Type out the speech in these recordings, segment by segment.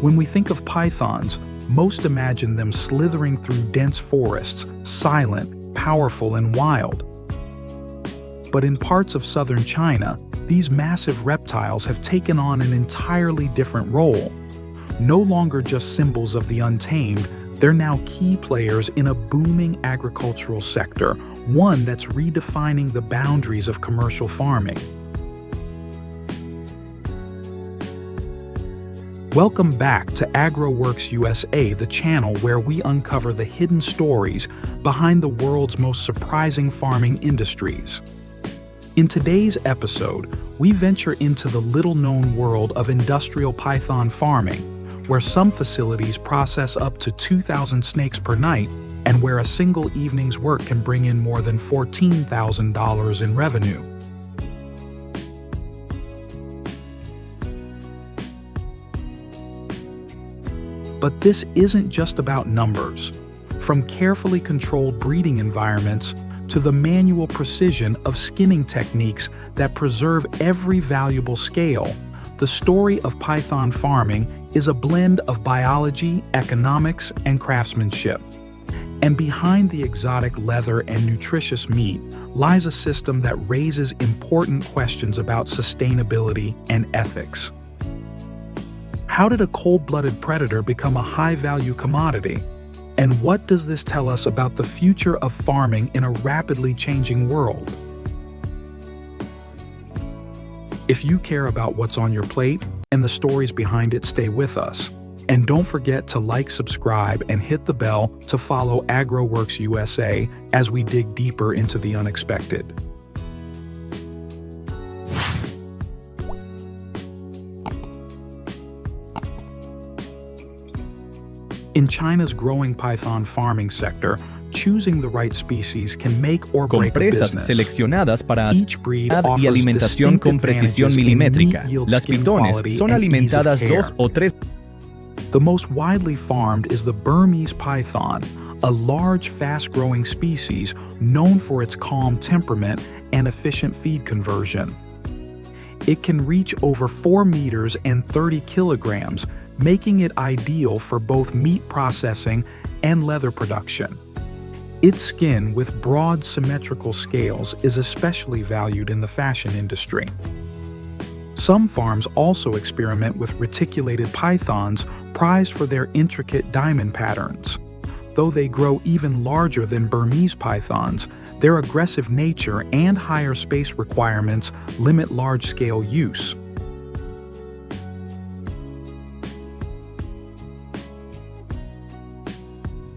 When we think of pythons, most imagine them slithering through dense forests, silent, powerful, and wild. But in parts of southern China, these massive reptiles have taken on an entirely different role. No longer just symbols of the untamed, they're now key players in a booming agricultural sector, one that's redefining the boundaries of commercial farming. Welcome back to AgroWorks USA, the channel where we uncover the hidden stories behind the world's most surprising farming industries. In today's episode, we venture into the little-known world of industrial python farming, where some facilities process up to 2,000 snakes per night and where a single evening's work can bring in more than $14,000 in revenue. But this isn't just about numbers. From carefully controlled breeding environments to the manual precision of skinning techniques that preserve every valuable scale, the story of python farming is a blend of biology, economics, and craftsmanship. And behind the exotic leather and nutritious meat lies a system that raises important questions about sustainability and ethics. How did a cold-blooded predator become a high-value commodity? And what does this tell us about the future of farming in a rapidly changing world? If you care about what's on your plate and the stories behind it, stay with us. And don't forget to like, subscribe, and hit the bell to follow AgroWorks USA as we dig deeper into the unexpected. In China's growing python farming sector, choosing the right species can make or Con break a presas business. seleccionadas para Each breed y alimentación con precisión milimétrica. Las pitones son alimentadas 2 o 3. The most widely farmed is the Burmese python, a large, fast-growing species known for its calm temperament and efficient feed conversion. It can reach over 4 meters and 30 kilograms, making it ideal for both meat processing and leather production. Its skin with broad symmetrical scales is especially valued in the fashion industry. Some farms also experiment with reticulated pythons prized for their intricate diamond patterns. Though they grow even larger than Burmese pythons, their aggressive nature and higher space requirements limit large-scale use.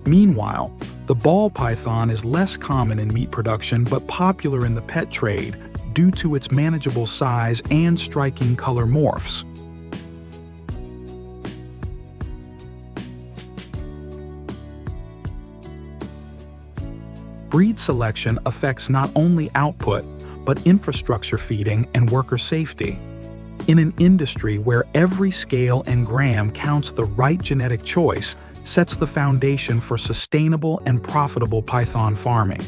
Meanwhile, the ball python is less common in meat production but popular in the pet trade due to its manageable size and striking color morphs. Breed selection affects not only output, but infrastructure feeding and worker safety. In an industry where every scale and gram counts, the right genetic choice sets the foundation for sustainable and profitable python farming.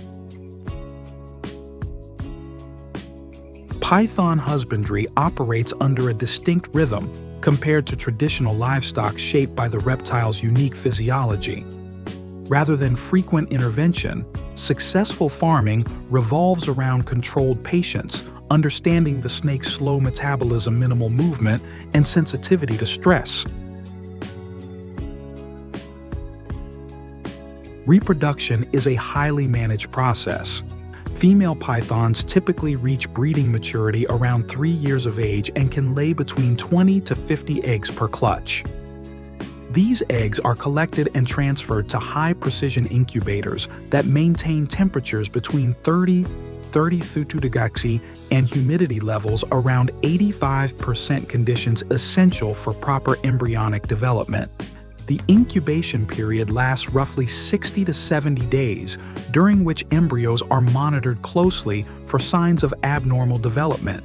Python husbandry operates under a distinct rhythm compared to traditional livestock shaped by the reptile's unique physiology. Rather than frequent intervention, successful farming revolves around controlled patience, understanding the snake's slow metabolism, minimal movement, and sensitivity to stress. Reproduction is a highly managed process. Female pythons typically reach breeding maturity around 3 years of age and can lay between 20 to 50 eggs per clutch. These eggs are collected and transferred to high-precision incubators that maintain temperatures between 30 degrees and humidity levels around 85%, conditions essential for proper embryonic development. The incubation period lasts roughly 60 to 70 days, during which embryos are monitored closely for signs of abnormal development.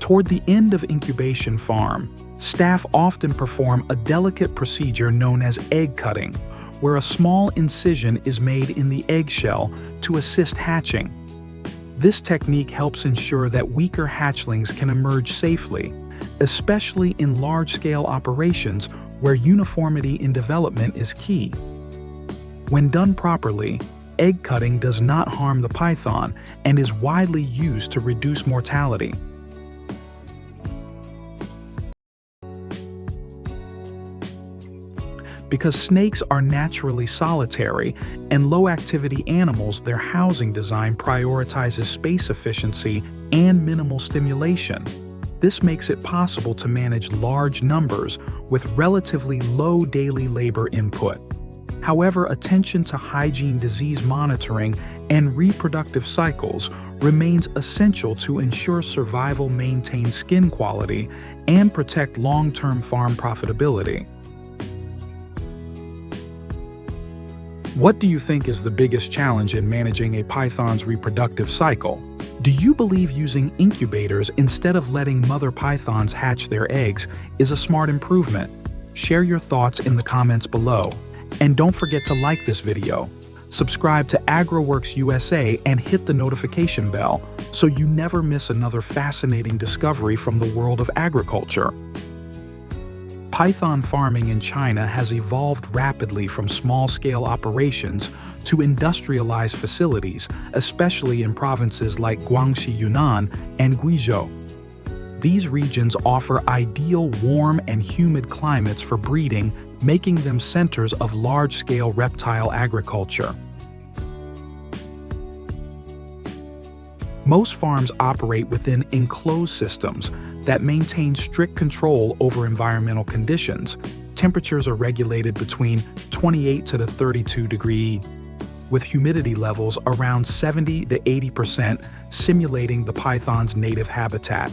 Toward the end of incubation farm, staff often perform a delicate procedure known as egg cutting, where a small incision is made in the eggshell to assist hatching. This technique helps ensure that weaker hatchlings can emerge safely, especially in large-scale operations where uniformity in development is key. When done properly, egg cutting does not harm the python and is widely used to reduce mortality. Because snakes are naturally solitary and low-activity animals, their housing design prioritizes space efficiency and minimal stimulation. This makes it possible to manage large numbers with relatively low daily labor input. However, attention to hygiene, disease monitoring, and reproductive cycles remains essential to ensure survival, maintain skin quality, and protect long-term farm profitability. What do you think is the biggest challenge in managing a python's reproductive cycle? Do you believe using incubators instead of letting mother pythons hatch their eggs is a smart improvement? Share your thoughts in the comments below. And don't forget to like this video, subscribe to AgroWorks USA, and hit the notification bell so you never miss another fascinating discovery from the world of agriculture. Python farming in China has evolved rapidly from small-scale operations to industrialized facilities, especially in provinces like Guangxi, Yunnan, and Guizhou. These regions offer ideal warm and humid climates for breeding, making them centers of large-scale reptile agriculture. Most farms operate within enclosed systems that maintain strict control over environmental conditions. Temperatures are regulated between 28 to 32 degrees, with humidity levels around 70 to 80%, simulating the python's native habitat.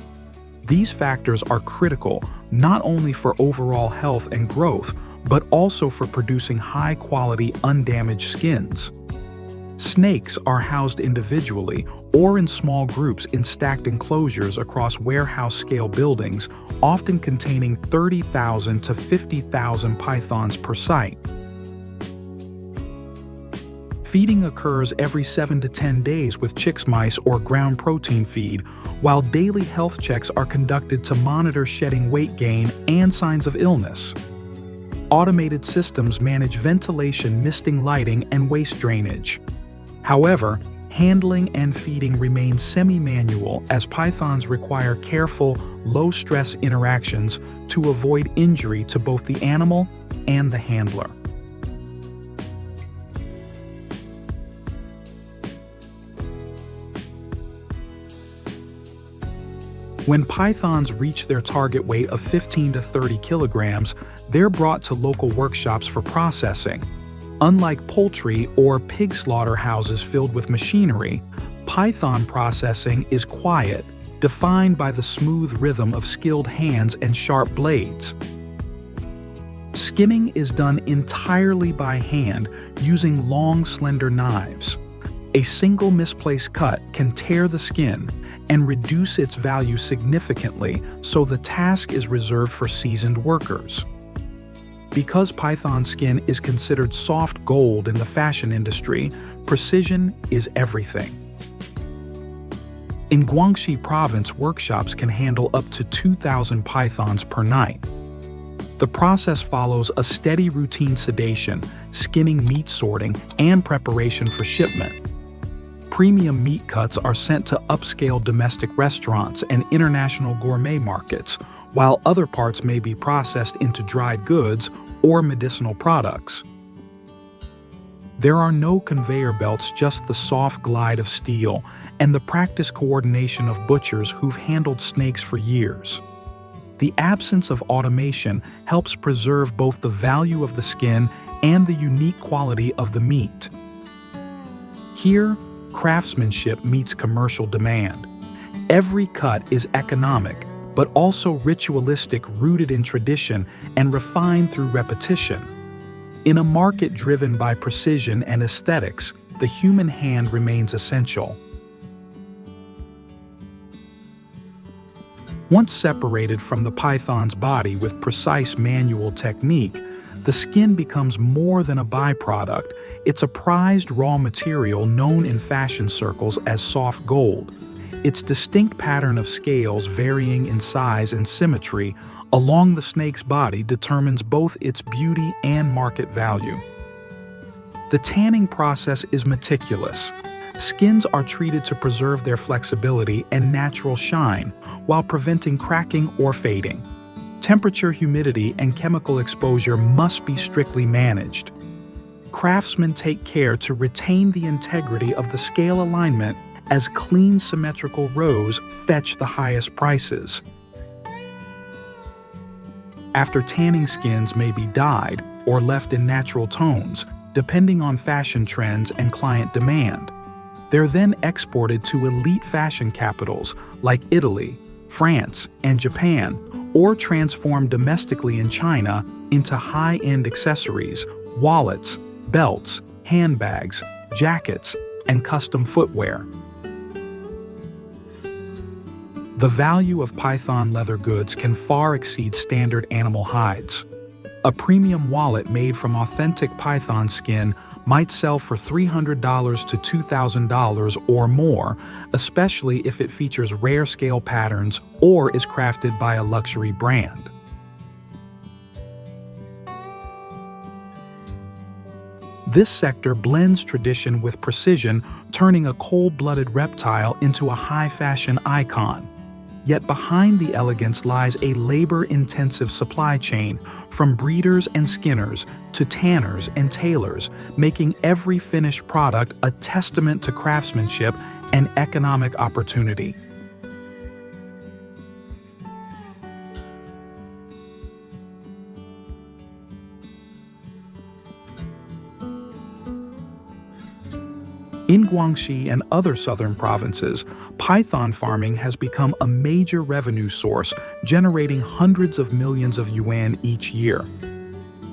These factors are critical not only for overall health and growth, but also for producing high-quality, undamaged skins. Snakes are housed individually or in small groups in stacked enclosures across warehouse-scale buildings, often containing 30,000 to 50,000 pythons per site. Feeding occurs every 7 to 10 days with chicks mice or ground protein feed, while daily health checks are conducted to monitor shedding, weight gain, and signs of illness. Automated systems manage ventilation, misting, lighting, and waste drainage. However, handling and feeding remain semi-manual as pythons require careful, low-stress interactions to avoid injury to both the animal and the handler. When pythons reach their target weight of 15 to 30 kilograms, they're brought to local workshops for processing. Unlike poultry or pig slaughterhouses filled with machinery, python processing is quiet, defined by the smooth rhythm of skilled hands and sharp blades. Skinning is done entirely by hand using long, slender knives. A single misplaced cut can tear the skin and reduce its value significantly, so the task is reserved for seasoned workers. Because python skin is considered soft gold in the fashion industry, precision is everything. In Guangxi province, workshops can handle up to 2,000 pythons per night. The process follows a steady routine: sedation, skinning, meat sorting, and preparation for shipment. Premium meat cuts are sent to upscale domestic restaurants and international gourmet markets, while other parts may be processed into dried goods or medicinal products. There are no conveyor belts, just the soft glide of steel and the practiced coordination of butchers who've handled snakes for years. The absence of automation helps preserve both the value of the skin and the unique quality of the meat. Here, craftsmanship meets commercial demand. Every cut is economic, but also ritualistic, rooted in tradition and refined through repetition. In a market driven by precision and aesthetics, the human hand remains essential. Once separated from the python's body with precise manual technique, The skin becomes more than a byproduct. It's a prized raw material known in fashion circles as soft gold. Its distinct pattern of scales varying in size and symmetry along the snake's body determines both its beauty and market value. The tanning process is meticulous. Skins are treated to preserve their flexibility and natural shine while preventing cracking or fading. Temperature, humidity, and chemical exposure must be strictly managed. Craftsmen take care to retain the integrity of the scale alignment as clean, symmetrical rows fetch the highest prices. After tanning, skins may be dyed or left in natural tones, depending on fashion trends and client demand. They're then exported to elite fashion capitals like Italy, France, and Japan, or transformed domestically in China into high-end accessories, wallets, belts, handbags, jackets, and custom footwear. The value of python leather goods can far exceed standard animal hides. A premium wallet made from authentic python skin might sell for $300 to $2,000 or more, especially if it features rare scale patterns or is crafted by a luxury brand. This sector blends tradition with precision, turning a cold-blooded reptile into a high-fashion icon. Yet behind the elegance lies a labor-intensive supply chain, from breeders and skinners to tanners and tailors, making every finished product a testament to craftsmanship and economic opportunity. In Guangxi and other southern provinces, python farming has become a major revenue source, generating hundreds of millions of yuan each year.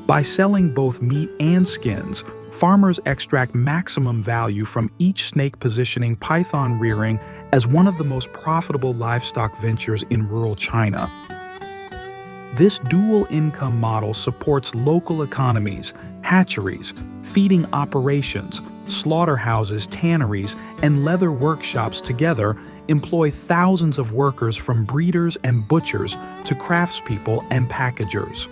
By selling both meat and skins, farmers extract maximum value from each snake, positioning python rearing as one of the most profitable livestock ventures in rural China. This dual income model supports local economies, hatcheries, feeding operations, slaughterhouses, tanneries, and leather workshops together employ thousands of workers, from breeders and butchers to craftspeople and packagers.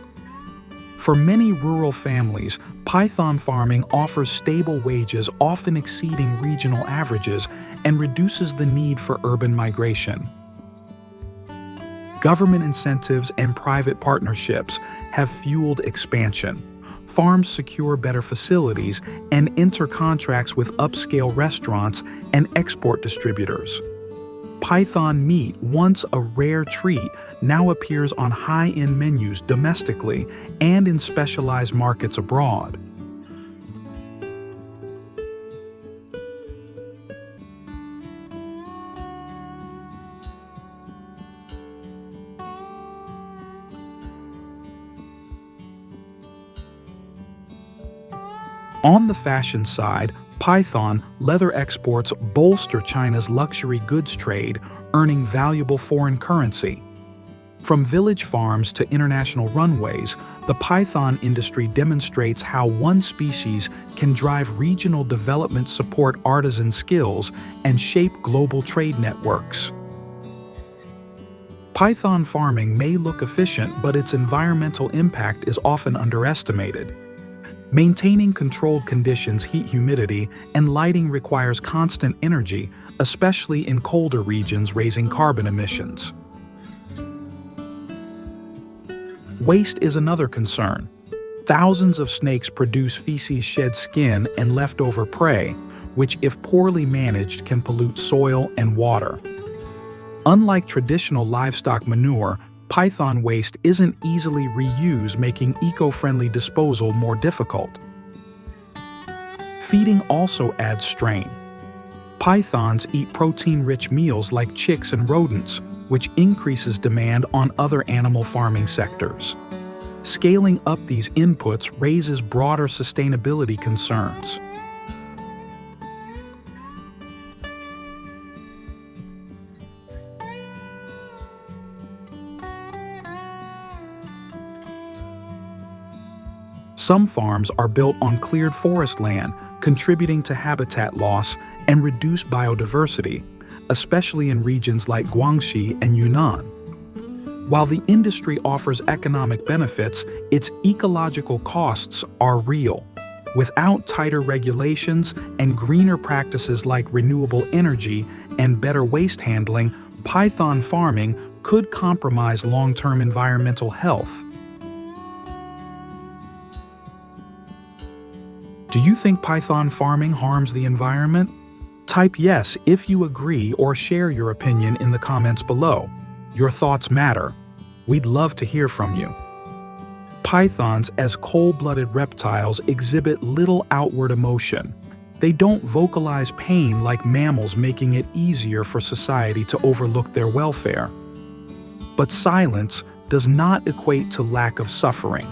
For many rural families, python farming offers stable wages, often exceeding regional averages, and reduces the need for urban migration. Government incentives and private partnerships have fueled expansion. Farms secure better facilities and enter contracts with upscale restaurants and export distributors. Python meat, once a rare treat, now appears on high-end menus domestically and in specialized markets abroad. On the fashion side, python leather exports bolster China's luxury goods trade, earning valuable foreign currency. From village farms to international runways, the python industry demonstrates how one species can drive regional development, support artisan skills, and shape global trade networks. Python farming may look efficient, but its environmental impact is often underestimated. Maintaining controlled conditions, heat, humidity, and lighting requires constant energy, especially in colder regions, raising carbon emissions. Waste is another concern. Thousands of snakes produce feces, shed skin, and leftover prey, which, if poorly managed, can pollute soil and water. Unlike traditional livestock manure, python waste isn't easily reused, making eco-friendly disposal more difficult. Feeding also adds strain. Pythons eat protein-rich meals like chicks and rodents, which increases demand on other animal farming sectors. Scaling up these inputs raises broader sustainability concerns. Some farms are built on cleared forest land, contributing to habitat loss and reduced biodiversity, especially in regions like Guangxi and Yunnan. While the industry offers economic benefits, its ecological costs are real. Without tighter regulations and greener practices like renewable energy and better waste handling, python farming could compromise long-term environmental health. Do you think python farming harms the environment? Type yes if you agree or share your opinion in the comments below. Your thoughts matter. We'd love to hear from you. Pythons, as cold-blooded reptiles, exhibit little outward emotion. They don't vocalize pain like mammals, making it easier for society to overlook their welfare. But silence does not equate to lack of suffering.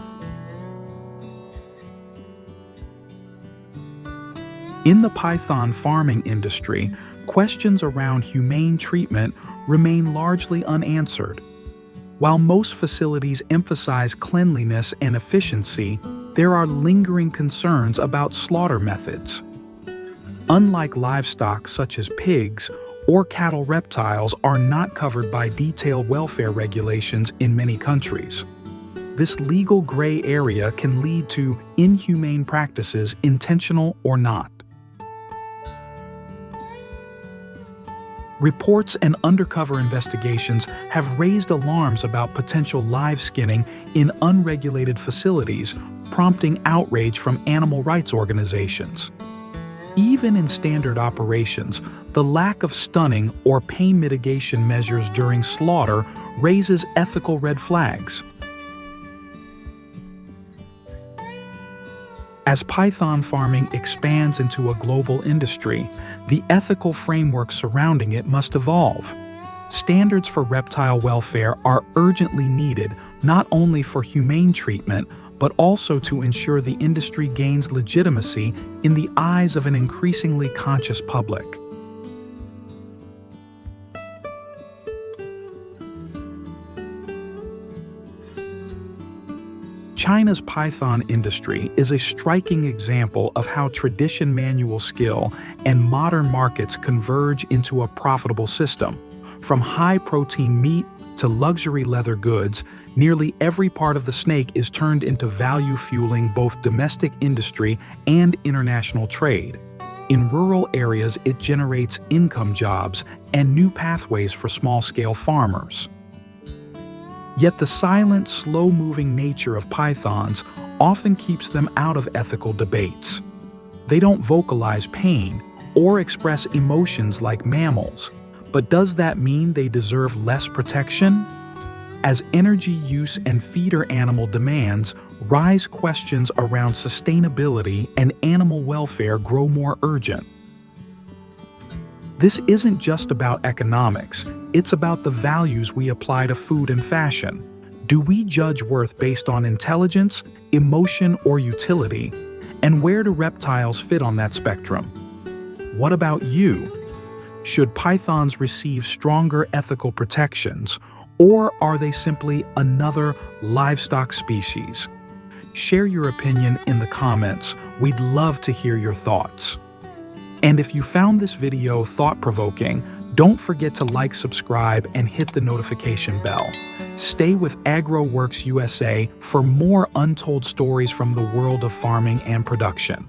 In the python farming industry, questions around humane treatment remain largely unanswered. While most facilities emphasize cleanliness and efficiency, there are lingering concerns about slaughter methods. Unlike livestock such as pigs or cattle, reptiles are not covered by detailed welfare regulations in many countries. This legal gray area can lead to inhumane practices, intentional or not. Reports and undercover investigations have raised alarms about potential live skinning in unregulated facilities, prompting outrage from animal rights organizations. Even in standard operations, the lack of stunning or pain mitigation measures during slaughter raises ethical red flags. As python farming expands into a global industry, the ethical framework surrounding it must evolve. Standards for reptile welfare are urgently needed, not only for humane treatment, but also to ensure the industry gains legitimacy in the eyes of an increasingly conscious public. China's python industry is a striking example of how tradition, manual skill, and modern markets converge into a profitable system. From high-protein meat to luxury leather goods, nearly every part of the snake is turned into value, fueling both domestic industry and international trade. In rural areas, it generates income, jobs, and new pathways for small-scale farmers. Yet the silent, slow-moving nature of pythons often keeps them out of ethical debates. They don't vocalize pain or express emotions like mammals. But does that mean they deserve less protection? As energy use and feeder animal demands rise, questions around sustainability and animal welfare grow more urgent. This isn't just about economics, it's about the values we apply to food and fashion. Do we judge worth based on intelligence, emotion, or utility? And where do reptiles fit on that spectrum? What about you? Should pythons receive stronger ethical protections, or are they simply another livestock species? Share your opinion in the comments. We'd love to hear your thoughts. And if you found this video thought-provoking, don't forget to like, subscribe, and hit the notification bell. Stay with AgroWorks USA for more untold stories from the world of farming and production.